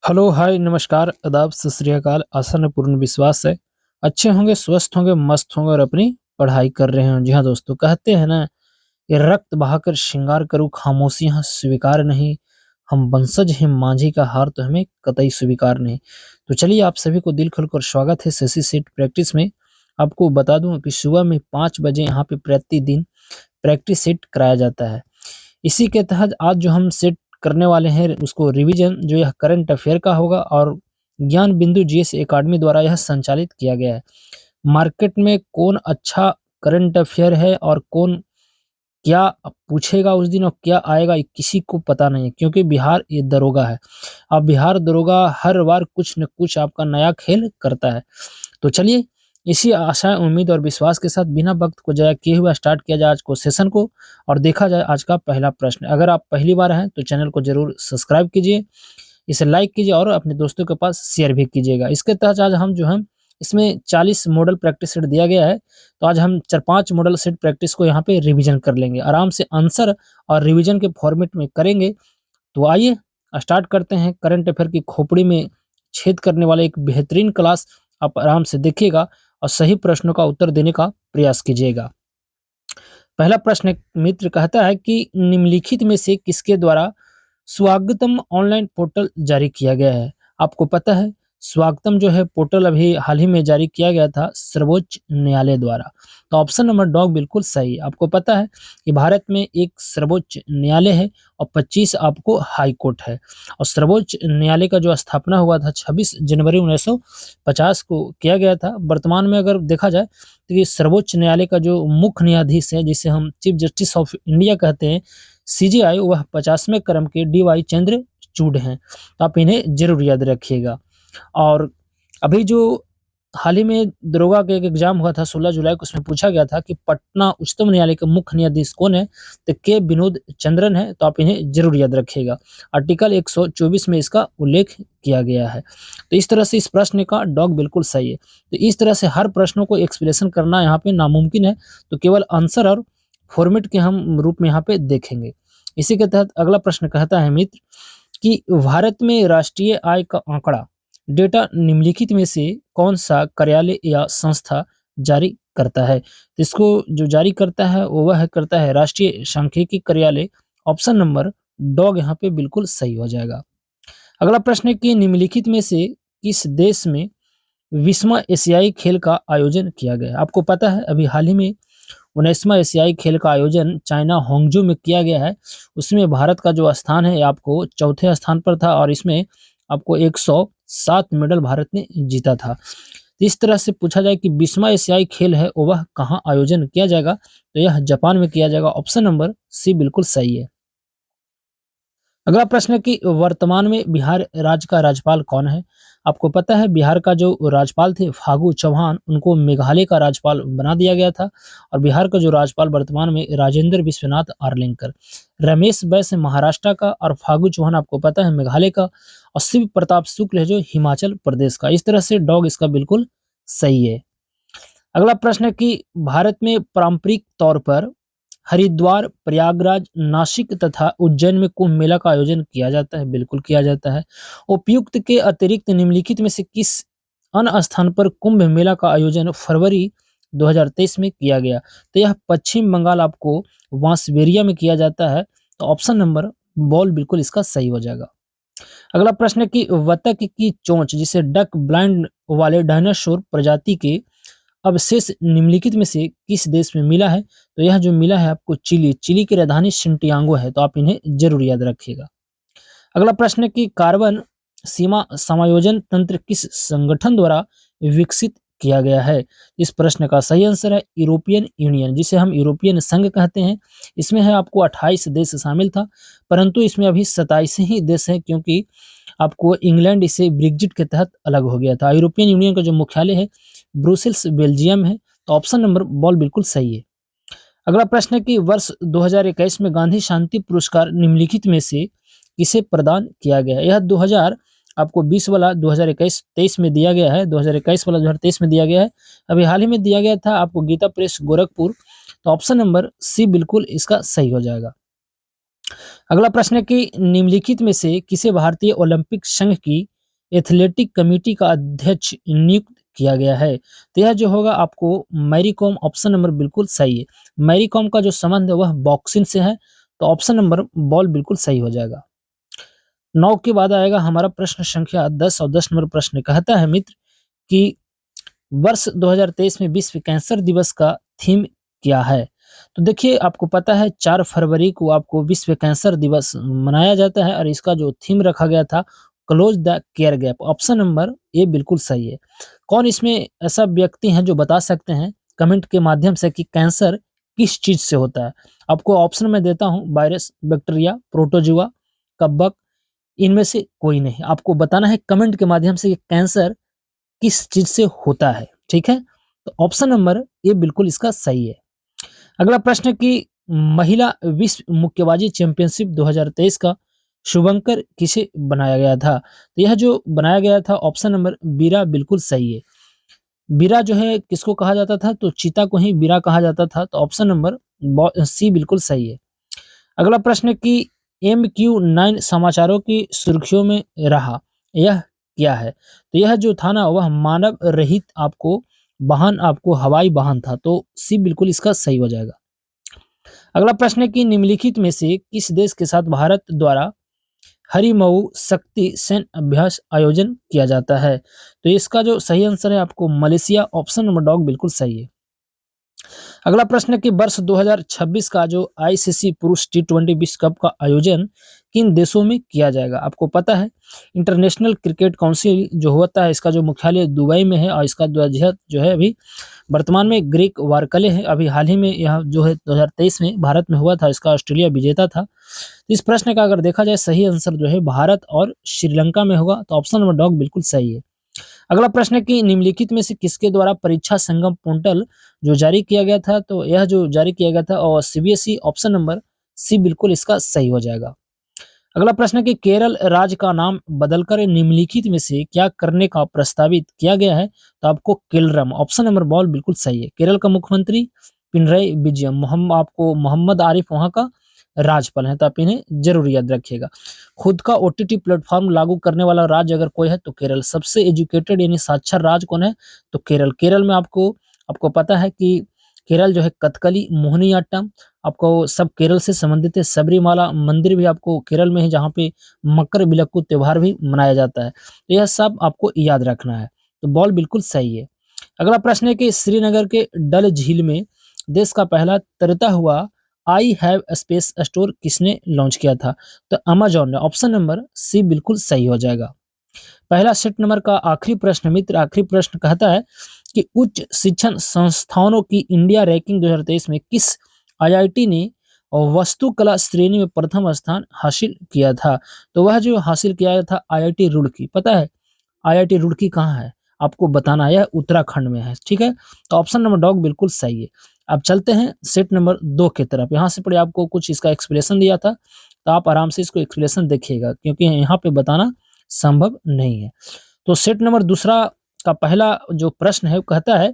Hello, हाय, नमस्कार, आदाब, सत श्री अकाल। आशा न पूर्ण विश्वास है अच्छे होंगे, स्वस्थ होंगे, मस्त होंगे और अपनी पढ़ाई कर रहे हों। जी हाँ दोस्तों, कहते हैं ना, ये रक्त बहाकर श्रृंगार करूँ, खामोशी यहाँ स्वीकार नहीं। हम वंशज हैं मांझी का, हार तो हमें कतई स्वीकार नहीं। तो चलिए, आप सभी को दिल खोलकर स्वागत है शशि सेठ प्रैक्टिस में। आपको बता दूं कि सुबह में 5 बजे यहाँ पे प्रतिदिन प्रैक्टिस सेट कराया जाता है। इसी के तहत आज जो हम सेट करने वाले हैं उसको रिवीजन, जो यह करंट अफेयर का होगा और ज्ञान बिंदु जीएस एकेडमी द्वारा यह संचालित किया गया है। मार्केट में कौन अच्छा करंट अफेयर है और कौन क्या पूछेगा उस दिन और क्या आएगा, ये किसी को पता नहीं है, क्योंकि बिहार ये दरोगा है। अब बिहार दरोगा हर बार कुछ न कुछ आपका नया खेल करता है। तो चलिए, इसी आशा, उम्मीद और विश्वास के साथ बिना वक्त को ज़ाया किए हुए स्टार्ट किया जाए आज को सेशन को और देखा जाए आज का पहला प्रश्न। अगर आप पहली बार हैं तो चैनल को ज़रूर सब्सक्राइब कीजिए, इसे लाइक कीजिए और अपने दोस्तों के पास शेयर भी कीजिएगा। इसके तहत आज हम जो हैं इसमें 40 मॉडल प्रैक्टिस सेट दिया गया है, तो आज हम 4-5 मॉडल सेट प्रैक्टिस को यहाँ पे रिवीजन कर लेंगे। आराम से आंसर और रिवीजन के फॉर्मेट में करेंगे। तो आइए स्टार्ट करते हैं। करंट अफेयर की खोपड़ी में छेद करने वाला एक बेहतरीन क्लास आप आराम से देखिएगा और सही प्रश्नों का उत्तर देने का प्रयास कीजिएगा। पहला प्रश्न एक मित्र कहता है कि निम्नलिखित में से किसके द्वारा स्वागतम ऑनलाइन पोर्टल जारी किया गया है? आपको पता है, स्वागतम जो है पोर्टल अभी हाल ही में जारी किया गया था सर्वोच्च न्यायालय द्वारा। तो ऑप्शन नंबर डॉग बिल्कुल सही है। आपको पता है कि भारत में एक सर्वोच्च न्यायालय है और 25 आपको हाई कोर्ट है। और सर्वोच्च न्यायालय का जो स्थापना हुआ था 26 जनवरी 1950 को किया गया था। वर्तमान में अगर देखा जाए तो ये सर्वोच्च न्यायालय का जो मुख्य न्यायाधीश है, जिसे हम चीफ जस्टिस ऑफ इंडिया कहते हैं, सीजेआई, वह 50वें क्रम के डीवाई चंद्रचूड़ हैं। तो आप इन्हें जरूर याद रखिएगा। और अभी जो हाल ही में दरोगा का एक एग्जाम हुआ था 16 जुलाई को, उसमें पूछा गया था कि पटना उच्चतम न्यायालय के मुख्य न्यायाधीश कौन है, तो के विनोद चंद्रन है। तो आप इन्हें जरूर याद रखिएगा। आर्टिकल 124 में इसका उल्लेख किया गया है। तो इस तरह से इस प्रश्न का डॉग बिल्कुल सही है। तो इस तरह से हर प्रश्नों को एक्सप्लेनेशन करना यहाँ पे नामुमकिन है, तो केवल आंसर और फॉर्मेट के हम रूप में यहाँ पे देखेंगे। इसी के तहत अगला प्रश्न कहता है मित्र कि भारत में राष्ट्रीय आय का आंकड़ा डेटा निम्नलिखित में से कौन सा कार्यालय या संस्था जारी करता है? तो इसको जो जारी करता है वो वह करता है राष्ट्रीय सांख्यिकी कार्यालय। ऑप्शन नंबर डॉग यहाँ पे बिल्कुल सही हो जाएगा। अगला प्रश्न है कि निम्नलिखित में से किस देश में 20वां एशियाई खेल का आयोजन किया गया है? आपको पता है अभी हाल ही में 19वां एशियाई खेल का आयोजन चाइना होंगजू में किया गया है। उसमें भारत का जो स्थान है आपको चौथे स्थान पर था और इसमें आपको 107 मेडल भारत ने जीता था। तो इस तरह से पूछा जाए कि 20वां एशियाई खेल है वो वह कहाँ आयोजन किया जाएगा, तो यह जापान में किया जाएगा। ऑप्शन नंबर सी बिल्कुल सही है। अगला प्रश्न है कि वर्तमान में बिहार राज्य का राज्यपाल कौन है? आपको पता है बिहार का जो राज्यपाल थे फागू चौहान, उनको मेघालय का राज्यपाल बना दिया गया था। और बिहार का जो राज्यपाल वर्तमान में राजेंद्र विश्वनाथ आर्लेकर। रमेश बैस है महाराष्ट्र का और फागू चौहान आपको पता है मेघालय का। और शिव प्रताप शुक्ल है जो हिमाचल प्रदेश का। इस तरह से डॉग इसका बिल्कुल सही है। अगला प्रश्न है कि भारत में पारंपरिक तौर पर हरिद्वार, प्रयागराज, नासिक तथा उज्जैन में कुंभ मेला का आयोजन किया जाता है। बिल्कुल किया जाता है। उपयुक्त के अतिरिक्त निम्नलिखित में से किस अन्य स्थान पर कुंभ मेला का आयोजन फरवरी 2023 में किया गया? तो यह पश्चिम बंगाल आपको वांसवेरिया में किया जाता है। तो ऑप्शन नंबर बॉल बिल्कुल इसका सही हो जाएगा। अगला प्रश्न है कि बतख की चोंच, जिसे डक ब्लाइंड वाले डायनासोर प्रजाति के अवशेष निम्नलिखित में से किस देश में मिला है? तो यह जो मिला है आपको चिली। चिली की राजधानी सिंटियागो है। तो आप इन्हें जरूर याद रखिएगा। अगला प्रश्न है कि कार्बन सीमा समायोजन तंत्र किस संगठन द्वारा विकसित किया गया है? इस प्रश्न का सही आंसर है यूरोपियन यूनियन, जिसे हम यूरोपियन संघ कहते हैं। इसमें है आपको 28 देश शामिल था, परंतु इसमें अभी 27 ही देश हैं, क्योंकि आपको इंग्लैंड इसे ब्रेग्जिट के तहत अलग हो गया था। यूरोपियन यूनियन का जो मुख्यालय है ब्रुसेल्स बेल्जियम है। तो ऑप्शन नंबर बॉल बिल्कुल सही है। अगला प्रश्न है कि वर्ष 2021 में गांधी शांति पुरस्कार निम्नलिखित में से किसे प्रदान किया गया है? यह 2000 आपको 20 वाला 2021-23 में दिया गया है, 2021 वाला 2023 में दिया गया है। अभी हाल ही में दिया गया था आपको गीता प्रेस गोरखपुर। तो ऑप्शन नंबर सी बिल्कुल इसका सही हो जाएगा। अगला प्रश्न है कि निम्नलिखित में से किसे भारतीय ओलंपिक संघ की एथलेटिक कमेटी का अध्यक्ष नियुक्त किया गया है? तो यह जो होगा आपको मैरी कॉम, ऑप्शन नंबर बिल्कुल सही है। मैरी कॉम का जो संबंध है वह बॉक्सिंग से है, तो ऑप्शन नंबर बॉल बिल्कुल सही हो जाएगा। 9 के बाद आएगा हमारा प्रश्न संख्या 10 और 10 नंबर प्रश्न कहता है मित्र कि वर्ष 2023 में विश्व कैंसर दिवस का थीम क्या है? तो देखिए आपको पता है 4 फरवरी को आपको विश्व कैंसर दिवस मनाया जाता है और इसका जो थीम रखा गया था close the care gap. Option number A बिल्कुल सही है। कौन इसमें ऐसा व्यक्ति हैं जो बता सकते हैं कमेंट के माध्यम से कि कैंसर किस चीज से होता है? आपको ऑप्शन में देता हूं, वायरस, बैक्टीरिया, प्रोटोजुआ, कवक, इनमें से कोई नहीं। आपको बताना है कमेंट के माध्यम से कि कैंसर किस चीज से होता है, ठीक है? तो ऑप्शन नंबर ए बिल्कुल इसका सही है। अगला प्रश्न है कि महिला विश्व मुक्केबाजी चैंपियनशिप 2023 का शुभंकर किसे बनाया गया था? तो यह जो बनाया गया था ऑप्शन नंबर बीरा बिल्कुल सही है। बीरा जो है किसको कहा जाता था? तो चीता को ही बीरा कहा जाता था, तो ऑप्शन नंबर सी बिल्कुल सही है। अगला प्रश्न है कि MQ9 समाचारों की सुर्खियों में रहा, यह क्या है? तो यह जो था ना वह मानव रहित आपको वाहन, आपको हवाई वाहन था, तो सी बिल्कुल इसका सही हो जाएगा। अगला प्रश्न है कि निम्नलिखित में से किस देश के साथ भारत द्वारा हरिमऊ शक्ति सैन्य अभ्यास आयोजन किया जाता है? तो इसका जो सही आंसर है आपको मलेशिया, ऑप्शन नंबर डॉग बिल्कुल सही है। अगला प्रश्न है कि वर्ष 2026 का जो आईसीसी पुरुष T20 विश्व कप का आयोजन किन देशों में किया जाएगा? आपको पता है इंटरनेशनल क्रिकेट काउंसिल जो होता है इसका जो मुख्यालय दुबई में है और इसका अध्यक्ष जो है अभी वर्तमान में ग्रेग वारकले है। अभी हाल ही में यह जो है 2023 में भारत में हुआ था, इसका ऑस्ट्रेलिया विजेता था। तो इस प्रश्न का अगर देखा जाए सही आंसर जो है भारत और श्रीलंका में होगा, तो ऑप्शन नंबर डॉग बिल्कुल सही है। अगला प्रश्न है कि निम्नलिखित में से किसके द्वारा परीक्षा संगम पोर्टल जो जारी किया गया था? तो यह जो जारी किया गया था और सीबीएसई, ऑप्शन नंबर सी बिल्कुल इसका सही हो जाएगा। अगला प्रश्न है कि केरल राज्य का नाम बदलकर निम्नलिखित में से क्या करने का प्रस्तावित किया गया है? तो आपको केरलम, ऑप्शन नंबर बॉल बिल्कुल सही है। केरल का मुख्यमंत्री पिनरई विजयम, आपको मोहम्मद आरिफ वहां का राज्यपाल है, तो आप इन्हें जरूर याद रखिएगा। खुद का ओटीटी प्लेटफॉर्म लागू करने वाला राज्य अगर कोई है तो केरल। सबसे एजुकेटेड यानी साक्षर राज्य कौन है? तो केरल। केरल में आपको आपको पता है कि केरल जो है कथकली, मोहिनीअट्टम, आपको सब केरल से संबंधित है। सबरीमाला मंदिर भी आपको केरल में है जहाँ पे मकर विलक्कू त्योहार भी मनाया जाता है। तो यह सब आपको याद रखना है, तो बॉल बिल्कुल सही है। अगला प्रश्न है कि श्रीनगर के डल झील में देश का पहला तैरता हुआ आई हैव स्पेस स्टोर किसने लॉन्च किया था? तो अमेजॉन ने, ऑप्शन नंबर सी बिल्कुल सही हो जाएगा। पहला सेट नंबर का आखिरी प्रश्न मित्र, आखिरी प्रश्न कहता है कि उच्च शिक्षण संस्थानों की इंडिया रैंकिंग 2023 में किस आईआईटी ने वास्तुकला श्रेणी में प्रथम स्थान हासिल किया था? तो वह जो हासिल किया था आईआईटी रुड़की। पता है आईआईटी रुड़की कहाँ है? आपको बताना है, यह उत्तराखंड में है, ठीक है? तो ऑप्शन नंबर डॉग बिल्कुल सही है। अब चलते हैं सेट नंबर 2 की तरफ। यहाँ से पढ़े आपको कुछ इसका एक्सप्लेनेशन दिया था, तो आप आराम से इसको एक्सप्लेनेशन देखिएगा क्योंकि यहाँ पे बताना संभव नहीं है। तो सेट नंबर दूसरा का पहला जो प्रश्न है वो कहता है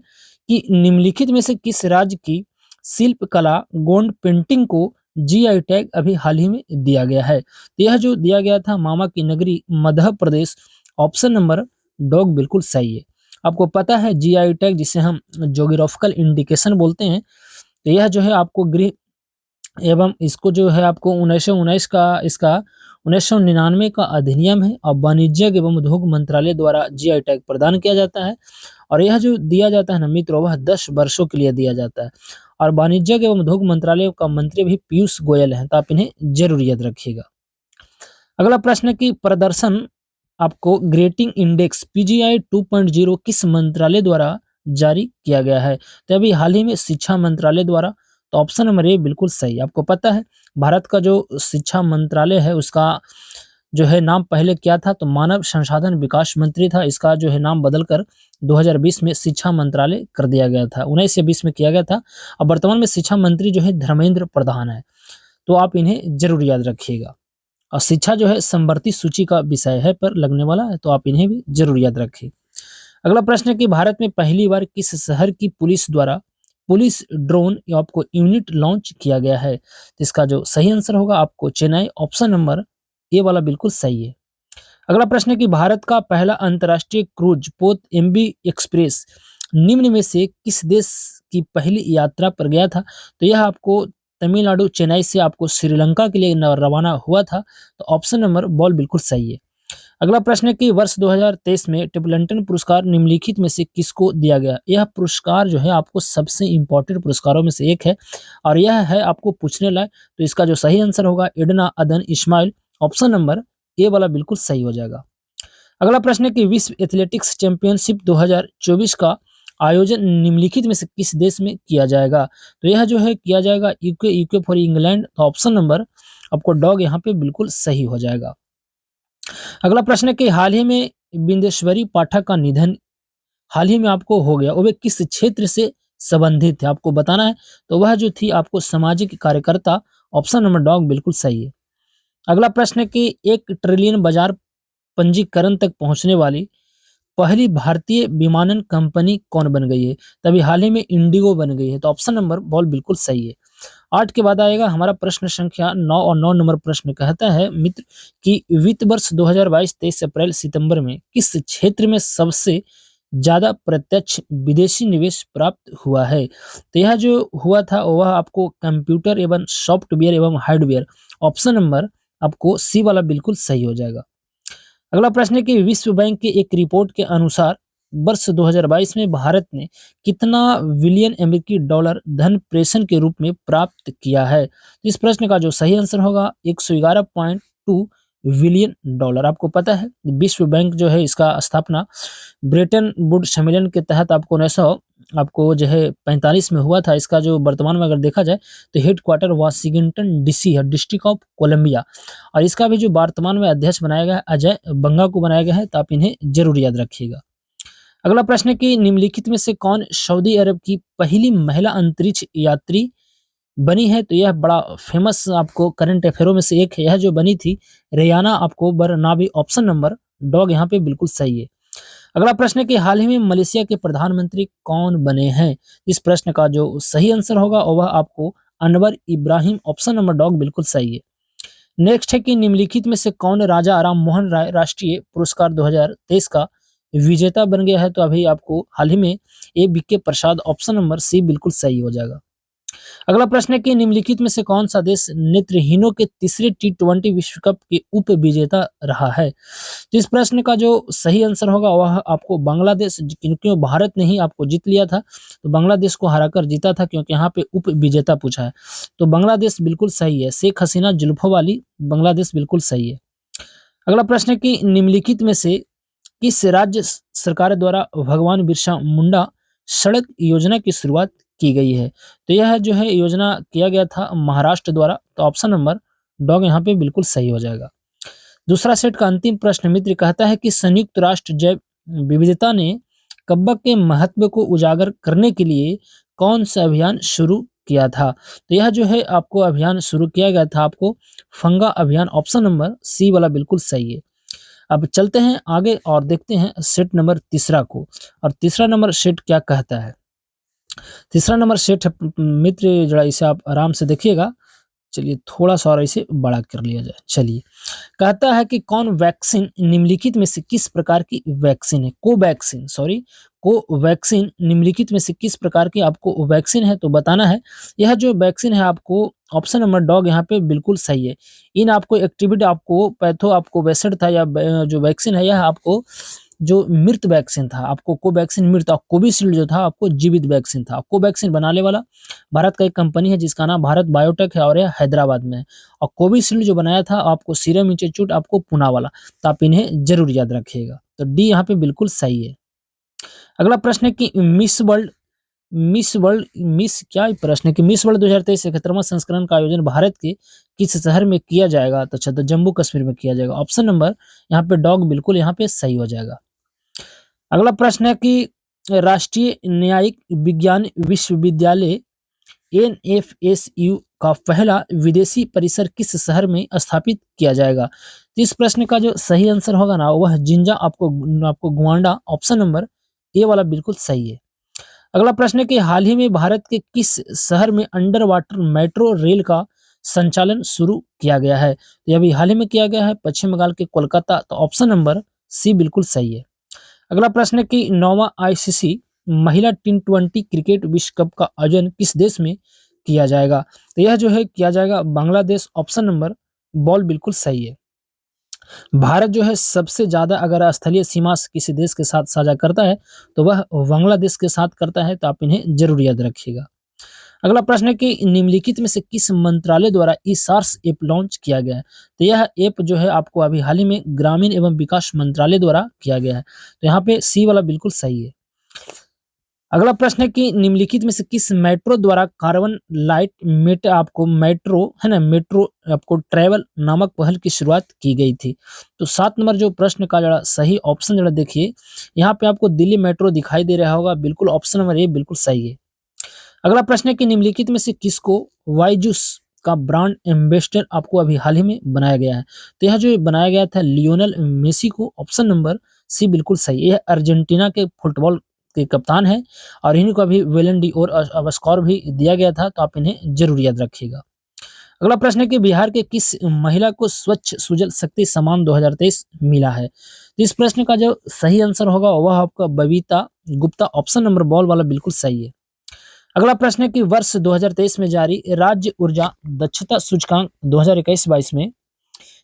कि निम्नलिखित में से किस राज्य की शिल्पकला गोंड पेंटिंग को जीआई टैग अभी हाल ही में दिया गया है? तो यह जो दिया गया था मामा की नगरी Madhya Pradesh, option number dog बिल्कुल सही है। आपको पता है जीआई टैग जिसे हम ज्योग्राफिकल इंडिकेशन बोलते हैं, तो यह जो है आपको गृह एवं इसको जो है आपको 1919 का इसका 1999 का अधिनियम है और वाणिज्य एवं उद्योग मंत्रालय द्वारा जीआई टैग प्रदान किया जाता है। और यह जो दिया जाता है ना मित्रों वह 10 वर्षों के लिए दिया जाता है और वाणिज्य एवं उद्योग मंत्रालय का मंत्री भी पीयूष गोयल हैं, तो आप इन्हें जरूर याद रखिएगा। अगला प्रश्न है कि प्रदर्शन आपको ग्रेटिंग इंडेक्स पीजीआई 2.0 किस मंत्रालय द्वारा जारी किया गया है? तो अभी हाल ही में शिक्षा मंत्रालय द्वारा, तो ऑप्शन नंबर ए बिल्कुल सही। आपको पता है भारत का जो शिक्षा मंत्रालय है उसका जो है नाम पहले क्या था? तो मानव संसाधन विकास मंत्री था। इसका जो है नाम बदलकर 2020 में शिक्षा मंत्रालय कर दिया गया था, 19 से 20 में किया गया था। अब वर्तमान में शिक्षा मंत्री जो है धर्मेंद्र प्रधान है, तो आप इन्हें जरूर याद रखिएगा। और शिक्षा जो है समवर्ती सूची का विषय है पर लगने वाला है, तो आप इन्हें भी जरूर याद रखें। अगला प्रश्न है कि भारत में पहली बार किस शहर की पुलिस द्वारा पुलिस ड्रोन आपको यूनिट लॉन्च किया गया है? तो इसका जो सही आंसर होगा आपको चेन्नई, ऑप्शन नंबर ए वाला बिल्कुल सही है। अगला प्रश्न है कि भारत का पहला अंतर्राष्ट्रीय क्रूज पोत एमबी एक्सप्रेस निम्न में से किस देश की पहली यात्रा पर गया था? तो यह आपको तमिलनाडु चेन्नई से आपको श्रीलंका के लिए रवाना हुआ था। तो ऑप्शन नंबर बॉल बिल्कुल सही है। अगला प्रश्न है कि वर्ष 2023 में टिपलटन पुरस्कार निम्नलिखित में से किसको दिया गया? यह पुरस्कार जो है आपको सबसे इंपॉर्टेंट पुरस्कारों में से एक है और यह है आपको पूछने लायक। तो इसका जो सही आंसर होगा एडना अदन इस्माइल, ऑप्शन नंबर ए वाला बिल्कुल सही हो जाएगा। अगला प्रश्न है कि विश्व एथलेटिक्स चैंपियनशिप 2024 का आयोजन निम्नलिखित में से किस देश में किया जाएगा? तो यह जो है किया जाएगा यूके फॉर इंग्लैंड। तो ऑप्शन नंबर आपको डॉग यहाँ पे बिल्कुल सही हो जाएगा। अगला प्रश्न है कि हाल ही में बिंदेश्वरी पाठक का निधन हाल ही में आपको हो गया, वो किस क्षेत्र से संबंधित है आपको बताना है। तो वह जो थी आपको सामाजिक कार्यकर्ता, ऑप्शन नंबर डॉग बिल्कुल सही है। अगला प्रश्न है कि 1 ट्रिलियन बाजार पंजीकरण तक पहुंचने वाली पहली भारतीय विमानन कंपनी कौन बन गई है? तभी हाल ही में इंडिगो बन गई है। तो ऑप्शन नंबर बॉल बिल्कुल सही है। 8 के बाद आएगा हमारा प्रश्न संख्या 9 और 9 नंबर प्रश्न कहता है मित्र कि वित्त वर्ष 2022-23 अप्रैल सितंबर में किस क्षेत्र में सबसे ज्यादा प्रत्यक्ष विदेशी निवेश प्राप्त हुआ है? तो यह जो हुआ था वह आपको कंप्यूटर एवं सॉफ्टवेयर एवं हार्डवेयर, ऑप्शन नंबर आपको सी वाला बिल्कुल सही हो जाएगा। अगला प्रश्न है कि विश्व बैंक की एक रिपोर्ट के अनुसार वर्ष 2022 में भारत ने कितना बिलियन अमेरिकी डॉलर धन प्रेषण के रूप में प्राप्त किया है? तो इस प्रश्न का जो सही आंसर होगा 111.2 बिलियन डॉलर। आपको पता है विश्व बैंक जो है इसका स्थापना ब्रेटन वुड सम्मेलन के तहत आपको 1900 आपको जो है 45 में हुआ था। इसका जो वर्तमान में अगर देखा जाए तो हेडक्वार्टर वाशिंगटन डीसी है, डिस्ट्रिक्ट ऑफ कोलंबिया, और इसका भी जो वर्तमान में अध्यक्ष बनाया गया है अजय बंगा को बनाया गया है। तो आप इन्हें जरूर याद रखिएगा। अगला प्रश्न है कि निम्नलिखित में से कौन सऊदी अरब की पहली महिला अंतरिक्ष यात्री बनी है? तो यह बड़ा फेमस आपको करंट अफेयरों में से एक है। यह जो बनी थी रेयाना आपको बरनाबी, ऑप्शन नंबर डॉग यहाँ पे बिल्कुल सही है। अगला प्रश्न है कि हाल ही में मलेशिया के प्रधानमंत्री कौन बने हैं? इस प्रश्न का जो सही आंसर होगा वह आपको Anwar Ibrahim, option number dog बिल्कुल सही है। नेक्स्ट है कि निम्नलिखित में से कौन राजा राम मोहन राय राष्ट्रीय पुरस्कार 2023 का विजेता बन गया है? तो अभी आपको हाल ही में ए बी के प्रसाद, ऑप्शन नंबर सी बिल्कुल सही हो जाएगा। अगला प्रश्न है कि निम्नलिखित में से कौन सा देश नेत्रहीनों के तीसरे T20 विश्व कप के उप विजेता रहा है? तो इस प्रश्न का जो सही आंसर होगा वह आपको बांग्लादेश, क्योंकि भारत ने ही आपको जीत लिया था तो बांग्लादेश को हराकर जीता था, क्योंकि यहाँ पे उप विजेता पूछा है। तो बांग्लादेश बिल्कुल सही है, शेख हसीना जुल्फों वाली बांग्लादेश बिल्कुल सही है। अगला प्रश्न है कि निम्नलिखित में से किस राज्य सरकार द्वारा भगवान बिरसा मुंडा सड़क योजना की शुरुआत की गई है? तो यह जो है योजना किया गया था महाराष्ट्र द्वारा। तो ऑप्शन नंबर डॉग यहाँ पे बिल्कुल सही हो जाएगा। दूसरा सेट का अंतिम प्रश्न मित्र कहता है कि संयुक्त राष्ट्र जैव विविधता ने कब्बा के महत्व को उजागर करने के लिए कौन सा अभियान शुरू किया था? तो यह जो है आपको अभियान शुरू किया गया था आपको फंगा अभियान, ऑप्शन नंबर सी वाला बिल्कुल सही है। अब चलते हैं आगे और देखते हैं सेट नंबर तीसरा को, और तीसरा नंबर सेट क्या कहता है। तीसरा नंबर सेट है मित्र, जरा इसे आप आराम से देखिएगा। चलिए थोड़ा-सा और इसे बड़ा कर लिया जाए। चलिए, कहता है कि कौन वैक्सीन निम्नलिखित में से किस प्रकार की वैक्सीन है? कोवैक्सीन, सॉरी, कोवैक्सीन निम्नलिखित में से किस प्रकार की आपको वैक्सीन है तो बताना है। यह जो वैक्सीन है आपको ऑप्शन नंबर डॉग यहाँ पे बिल्कुल सही है। इन आपको एक्टिविटी आपको पैथो आपको वैक्सीन था या जो वैक्सीन है यह आपको जो मृत वैक्सीन था, आपको कोवैक्सीन मृत और कोविशील्ड जो था आपको जीवित वैक्सीन था। कोवैक्सीन बनाने वाला भारत का एक कंपनी है जिसका नाम भारत बायोटेक है और यह हैदराबाद में है, और कोविशील्ड जो बनाया था आपको सीरम इंस्टीट्यूट आपको पुणे वाला। तो आप इन्हें जरूर याद रखिएगा। तो डी यहाँ पे बिल्कुल सही है। अगला प्रश्न है कि मिस क्या प्रश्न है कि मिस वर्ल्ड 2023 71वां संस्करण का आयोजन भारत के किस शहर में किया जाएगा? तो अच्छा, तो जम्मू कश्मीर में किया जाएगा। ऑप्शन नंबर यहाँ पे डॉग बिल्कुल यहाँ पे सही हो जाएगा। अगला प्रश्न है कि राष्ट्रीय न्यायिक विज्ञान विश्वविद्यालय एनएफएसयू का पहला विदेशी परिसर किस शहर में स्थापित किया जाएगा? तो इस प्रश्न का जो सही आंसर होगा ना वह जिंजा आपको गुआंडा, ऑप्शन नंबर ए वाला बिल्कुल सही है। अगला प्रश्न है कि हाल ही में भारत के किस शहर में अंडर वाटर मेट्रो रेल का संचालन शुरू किया गया है? तो ये अभी हाल ही में किया गया है पश्चिम बंगाल के कोलकाता, तो ऑप्शन नंबर सी बिल्कुल सही है। अगला प्रश्न है कि 9वां आईसीसी महिला टी20 क्रिकेट विश्व कप का आयोजन किस देश में किया जाएगा? तो यह जो है किया जाएगा बांग्लादेश, ऑप्शन नंबर बॉल बिल्कुल सही है। भारत जो है सबसे ज़्यादा अगर स्थलीय सीमा किसी देश के साथ साझा करता है, तो वह बांग्लादेश के साथ करता है, तो आप इन्हें ज़रूर याद रखिएगा। अगला प्रश्न है कि निम्नलिखित में से किस मंत्रालय द्वारा ई-सार्स ऐप लॉन्च किया गया है? तो यह ऐप जो है आपको अभी हाल ही में ग्रामीण एवं विकास मंत्रालय द्वारा किया गया है। तो यहाँ पे सी वाला बिल्कुल सही है। अगला प्रश्न है कि निम्नलिखित में से किस मेट्रो द्वारा कार्बन लाइट मेट्रो है ना, मेट्रो आपको ट्रैवल नामक पहल की शुरुआत की गई थी? तो 7 नंबर जो प्रश्न का जरा सही ऑप्शन जरा देखिए, यहाँ पे आपको दिल्ली मेट्रो दिखाई दे रहा होगा, बिल्कुल ऑप्शन नंबर ए बिल्कुल सही है। अगला प्रश्न है कि निम्नलिखित में से किसको वाईजूस का ब्रांड एम्बेसडर आपको अभी हाल ही में बनाया गया है? तो यह जो बनाया गया था लियोनेल मेसी को, ऑप्शन नंबर सी बिल्कुल सही है। यह अर्जेंटीना के फुटबॉल के कप्तान हैं और इन्हीं को अभी वेलन डी और ऑस्कर भी दिया गया था, तो आप इन्हें जरूर याद रखिएगा। अगला प्रश्न है कि बिहार के किस महिला को स्वच्छ सुजल शक्ति सम्मान 2023 मिला है? तो इस प्रश्न का जो सही आंसर होगा वह आपका Babita Gupta, option number ball वाला बिल्कुल सही है। अगला प्रश्न है कि वर्ष 2023 में जारी राज्य ऊर्जा दक्षता सूचकांक 2021-22 में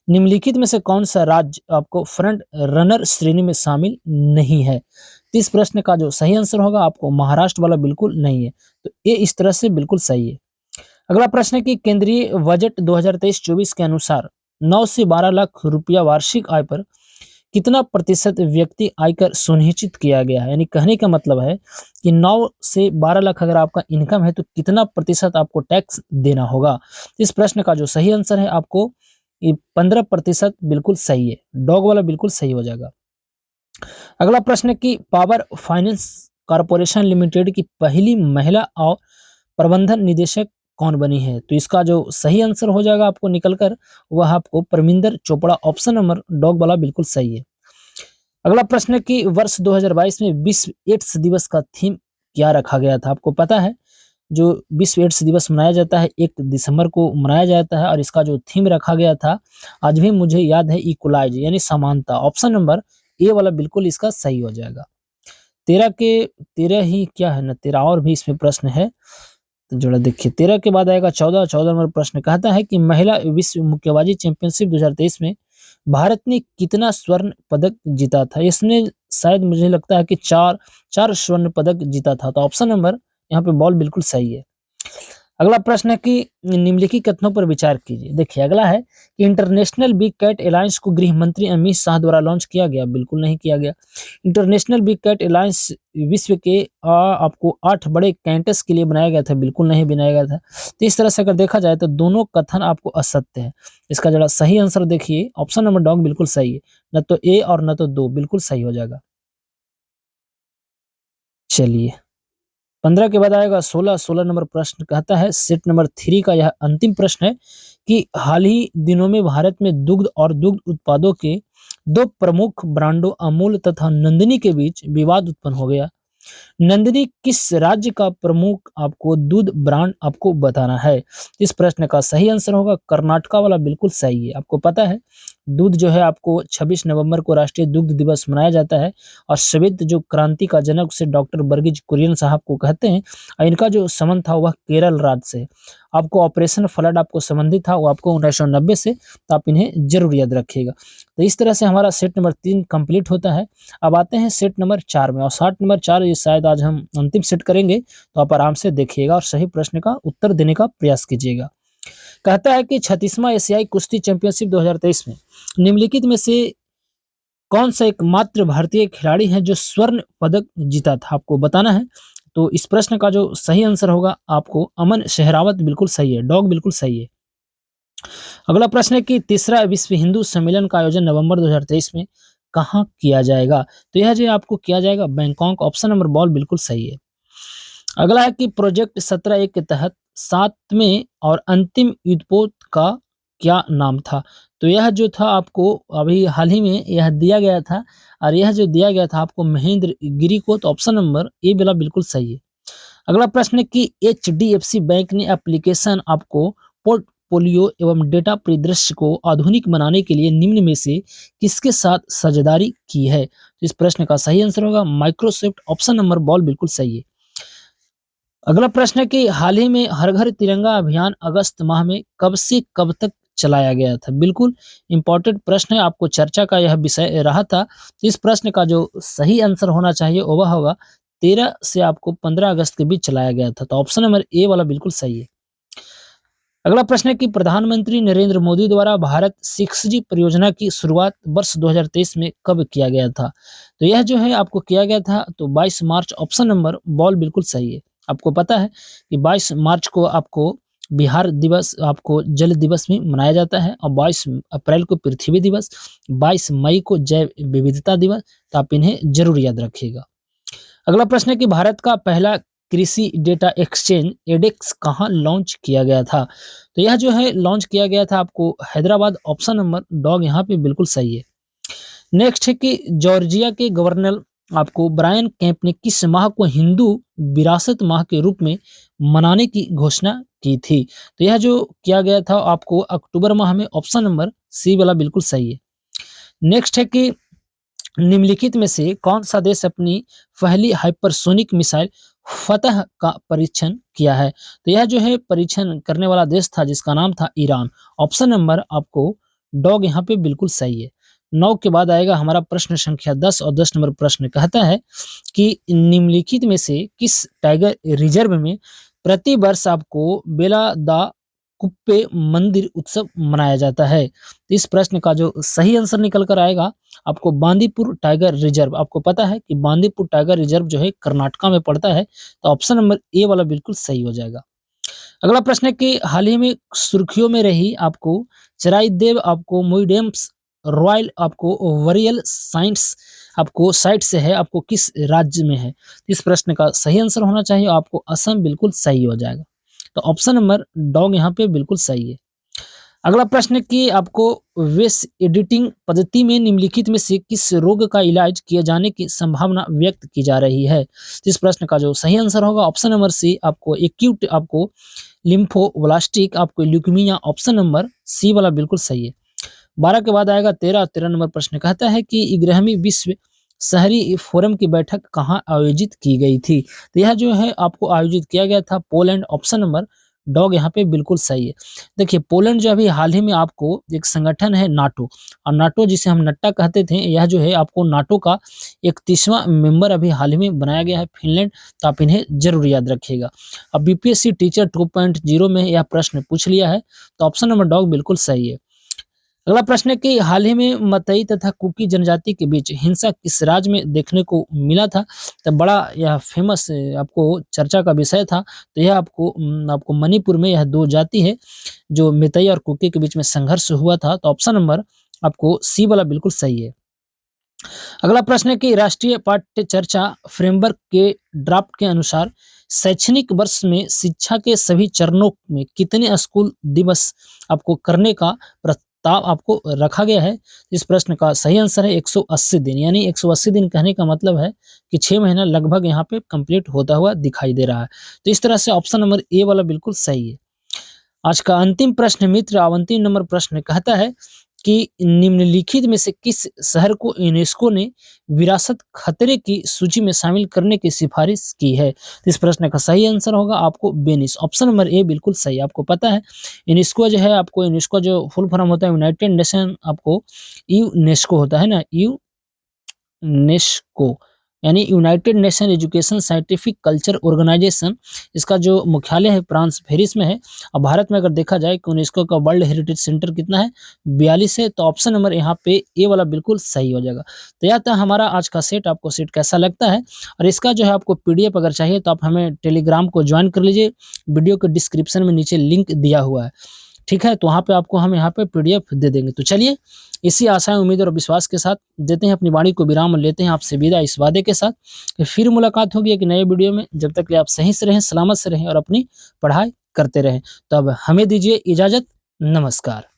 निम्नलिखित में से कौन सा राज्य आपको फ्रंट रनर श्रेणी में शामिल नहीं है? तो इस प्रश्न का जो सही आंसर होगा आपको महाराष्ट्र वाला बिल्कुल नहीं है, तो ये इस तरह से बिल्कुल सही है। अगला प्रश्न है कि केंद्रीय बजट 2023-24 के अनुसार 9 से 12 लाख रुपया वार्षिक आय पर कितना प्रतिशत व्यक्ति आयकर सुनिश्चित किया गया है? यानी कहने का मतलब है कि 9 से 12 लाख अगर आपका इनकम है, तो कितना प्रतिशत आपको टैक्स देना होगा? इस प्रश्न का जो सही आंसर है आपको ये 15% बिल्कुल सही है। डॉग वाला बिल्कुल सही हो जाएगा। अगला प्रश्न है कि पावर फाइनेंस कॉर्पोरेशन लिमिटेड की पहली महिला और प्रबंधन निदेशक कौन बनी है? तो इसका जो सही आंसर हो जाएगा आपको निकल कर वह आपको Parminder Chopra, option number dog वाला बिल्कुल सही है। अगला प्रश्न है कि वर्ष 2022 में विश्व एड्स दिवस का थीम क्या रखा गया था? आपको पता है जो विश्व एड्स दिवस मनाया जाता है 1 दिसंबर को मनाया जाता है और इसका जो थीम रखा गया था आज भी मुझे याद है, इक्वलाइज यानी समानता, ऑप्शन नंबर ए वाला बिल्कुल इसका सही हो जाएगा। 13 के 13 ही क्या है ना, 13 और भी इसमें प्रश्न है, तो जरा देखिए 13 के बाद आएगा 14 नंबर प्रश्न कहता है कि महिला विश्व मुक्केबाजी चैंपियनशिप 2023 में भारत ने कितना स्वर्ण पदक जीता था? इसने शायद मुझे लगता है कि 4 स्वर्ण पदक जीता था, तो ऑप्शन नंबर यहाँ पे बॉल बिल्कुल सही है। अगला प्रश्न है कि निम्नलिखित कथनों पर विचार कीजिए। देखिए अगला है कि इंटरनेशनल बिग कैट अलायंस को गृह मंत्री अमित शाह द्वारा लॉन्च किया गया? बिल्कुल नहीं किया गया। इंटरनेशनल बिग कैट अलायंस विश्व के आपको 8 बड़े कैंटस के लिए बनाया गया था? बिल्कुल नहीं बनाया गया था। तो इस तरह से अगर देखा जाए तो दोनों कथन आपको असत्य है। इसका जरा सही आंसर देखिए, ऑप्शन नंबर डॉग बिल्कुल सही है। न तो ए और न तो 2 बिल्कुल सही हो जाएगा। चलिए 15 के बाद आएगा 16 नंबर प्रश्न कहता है सेट नंबर 3 का यह अंतिम प्रश्न है कि हाल ही दिनों में भारत में दुग्ध और दुग्ध उत्पादों के 2 प्रमुख ब्रांडों अमूल तथा नंदिनी के बीच विवाद उत्पन्न हो गया। नंदिनी किस राज्य का प्रमुख आपको दूध ब्रांड आपको बताना है? इस प्रश्न का सही आंसर होगा कर्नाटका वाला बिल्कुल सही है। आपको पता है दूध जो है आपको 26 नवंबर को राष्ट्रीय दुग्ध दिवस मनाया जाता है और श्वेत जो क्रांति का जनक से डॉक्टर वर्गीज कुरियन साहब को कहते हैं और इनका जो संबंध था वह केरल राज्य से। आपको ऑपरेशन फ्लड आपको संबंधित था वो आपको 1990 से, तो आप इन्हें जरूर याद रखिएगा। तो इस तरह से हमारा सेट नंबर 3 कंप्लीट होता है। अब आते हैं सेट नंबर 4 में और सेट नंबर 4 ये शायद आज हम अंतिम सेट करेंगे, तो आप आराम से देखिएगा और सही प्रश्न का उत्तर देने का प्रयास कीजिएगा। कहता है कि 36वां एशियाई कुश्ती चैंपियनशिप 2023 में निम्नलिखित में से कौन सा एकमात्र भारतीय खिलाड़ी है जो स्वर्ण पदक जीता था? आपको बताना है। तो इस प्रश्न का जो सही आंसर होगा आपको अमन शेहरावत बिल्कुल सही है, डॉग बिल्कुल सही है। अगला प्रश्न है कि तीसरा विश्व हिंदू सम्मेलन का आयोजन नवंबर 2023 में कहाँ किया जाएगा? तो यह जो आपको किया जाएगा बैंकॉक, ऑप्शन नंबर बॉल बिल्कुल सही है। अगला है कि प्रोजेक्ट 17 के तहत 7वें और अंतिम युद्धपोत का क्या नाम था? तो यह जो था आपको अभी हाल ही में यह दिया गया था और यह जो दिया गया था आपको महेंद्र गिरी को, तो ऑप्शन नंबर ए वाला बिल्कुल सही है। अगला प्रश्न है कि एचडीएफसी बैंक ने एप्लीकेशन आपको पोर्टफोलियो एवं डेटा परिदृश्य को आधुनिक बनाने के लिए निम्न में से किसके साथ साझेदारी की है? तो इस प्रश्न का सही आंसर होगा माइक्रोसॉफ्ट। ऑप्शन नंबर बॉल बिल्कुल सही है। अगला प्रश्न है कि हाल ही में हर घर तिरंगा अभियान अगस्त माह में कब से कब तक चलाया गया था? बिल्कुल इंपॉर्टेंट प्रश्न है, आपको चर्चा का यह विषय रहा था। इस प्रश्न का जो सही आंसर होना चाहिए वह होगा 13 से आपको 15 अगस्त के बीच चलाया गया था। तो ऑप्शन नंबर ए वाला बिल्कुल सही है। अगला प्रश्न है कि प्रधानमंत्री नरेंद्र मोदी द्वारा भारत 6G परियोजना की शुरुआत वर्ष 2023 में कब किया गया था? तो यह जो है आपको किया गया था तो 22 मार्च। ऑप्शन नंबर बॉल बिल्कुल सही है। आपको पता है कि 22 मार्च को आपको बिहार दिवस, आपको जल दिवस भी मनाया जाता है, और 22 अप्रैल को पृथ्वी दिवस, 22 मई को जैव विविधता दिवस। तो आप इन्हें जरूर याद रखिएगा। अगला प्रश्न है कि भारत का पहला कृषि डेटा एक्सचेंज एडेक्स कहाँ लॉन्च किया गया था? तो यह जो है लॉन्च किया गया था आपको हैदराबाद। ऑप्शन नंबर डॉग यहाँ पे बिल्कुल सही है। नेक्स्ट है कि जॉर्जिया के गवर्नर आपको ब्रायन कैंप ने किस माह को हिंदू विरासत माह के रूप में मनाने की घोषणा की थी? तो यह जो किया गया था आपको अक्टूबर माह में। ऑप्शन नंबर सी वाला बिल्कुल सही है। नेक्स्ट है कि निम्नलिखित में से कौन सा देश अपनी पहली हाइपरसोनिक मिसाइल फतह का परीक्षण किया है? तो यह जो है परीक्षण करने वाला देश था जिसका नाम था ईरान। ऑप्शन नंबर आपको डॉग यहाँ पे बिल्कुल सही है। 9 के बाद आएगा हमारा प्रश्न संख्या 10, और 10 नंबर प्रश्न कहता है कि निम्नलिखित में से किस टाइगर रिजर्व में प्रति वर्ष आपको बेला दा कुप्पे मंदिर उत्सव मनाया जाता है? तो इस प्रश्न का जो सही आंसर निकल कर आएगा आपको बांदीपुर टाइगर रिजर्व। आपको पता है कि बांदीपुर टाइगर रिजर्व जो है कर्नाटका में पड़ता है। तो ऑप्शन नंबर ए वाला बिल्कुल सही हो जाएगा। अगला प्रश्न है कि हाल ही में सुर्खियों में रही आपको चराइदेव आपको म्यूजियम्स रॉयल आपको वरियल साइंस आपको साइट से है, आपको किस राज्य में है? इस प्रश्न का सही आंसर होना चाहिए आपको असम। बिल्कुल सही हो जाएगा। तो ऑप्शन नंबर डॉग यहाँ पे बिल्कुल सही है। अगला प्रश्न है कि आपको वेस एडिटिंग पद्धति में निम्नलिखित में से किस रोग का इलाज किए जाने की संभावना व्यक्त की जा रही है? इस प्रश्न का जो सही आंसर होगा ऑप्शन नंबर सी आपको एक्यूट आपको लिम्फोब्लास्टिक आपको ल्यूकेमिया। ऑप्शन नंबर सी वाला बिल्कुल सही है। 12 के बाद आएगा 13 नंबर प्रश्न कहता है कि 11वीं विश्व शहरी फोरम की बैठक कहाँ आयोजित की गई थी? तो यह जो है आपको आयोजित किया गया था पोलैंड। ऑप्शन नंबर डॉग यहाँ पे बिल्कुल सही है। देखिए पोलैंड जो अभी हाल ही में आपको एक संगठन है नाटो, और नाटो जिसे हम नट्टा कहते थे, यह जो है आपको नाटो का 31वां मेंबर अभी हाल ही में बनाया गया है फिनलैंड। तो आप इन्हें जरूर याद रखिएगा। अब बीपीएससी टीचर 2.0 में यह प्रश्न पूछ लिया है। तो ऑप्शन नंबर डॉग बिल्कुल सही है। अगला प्रश्न है कि हाल ही में मतई तथा कुकी जनजाति के बीच हिंसा किस राज्य में देखने को मिला था? तो बड़ा यह फेमस आपको चर्चा का विषय था। तो यह आपको मणिपुर में यह दो जाति है जो मितई और कुकी के बीच में संघर्ष हुआ था। तो ऑप्शन नंबर आपको सी वाला बिल्कुल सही है। अगला प्रश्न है कि राष्ट्रीय पाठ्य चर्चा फ्रेमवर्क के ड्राफ्ट के अनुसार शैक्षणिक वर्ष में शिक्षा के सभी चरणों में कितने स्कूल दिवस आपको करने का प्रस्ताव आपको रखा गया है? इस प्रश्न का सही आंसर है 180 दिन। यानी 180 दिन कहने का मतलब है कि 6 महीना लगभग यहाँ पे कंप्लीट होता हुआ दिखाई दे रहा है। तो इस तरह से ऑप्शन नंबर ए वाला बिल्कुल सही है। आज का अंतिम प्रश्न मित्र, अंतिम नंबर प्रश्न कहता है कि निम्नलिखित में से किस शहर को यूनेस्को ने विरासत खतरे की सूची में शामिल करने की सिफारिश की है? तो इस प्रश्न का सही आंसर होगा आपको वेनिस। ऑप्शन नंबर ए बिल्कुल सही। आपको पता है यूनेस्को जो है आपको यूनेस्को जो फुल फॉर्म होता है यूनाइटेड नेशन आपको यूनेस्को होता है ना, यूनेस्को यानी United Nation Education Scientific Culture Organisation. इसका जो मुख्यालय है फ्रांस पेरिस में है। और भारत में अगर देखा जाए कि यूनेस्को का वर्ल्ड हेरिटेज सेंटर कितना है 42 है। तो ऑप्शन नंबर यहाँ पे ए वाला बिल्कुल सही हो जाएगा। तो यह था हमारा आज का सेट। आपको सेट कैसा लगता है? और इसका जो है आपको पीडीएफ अगर चाहिए तो आप हमें टेलीग्राम को ज्वाइन कर लीजिए। वीडियो के डिस्क्रिप्शन में नीचे लिंक दिया हुआ है, ठीक है? तो वहाँ पे आपको हम यहाँ पे पीडीएफ दे देंगे। तो चलिए इसी आशा उम्मीद और विश्वास के साथ देते हैं अपनी वाणी को विराम और लेते हैं आपसे विदा इस वादे के साथ कि फिर मुलाकात होगी एक नए वीडियो में। जब तक के आप सही से रहें, सलामत से रहें और अपनी पढ़ाई करते रहें। तो अब हमें दीजिए इजाजत। नमस्कार।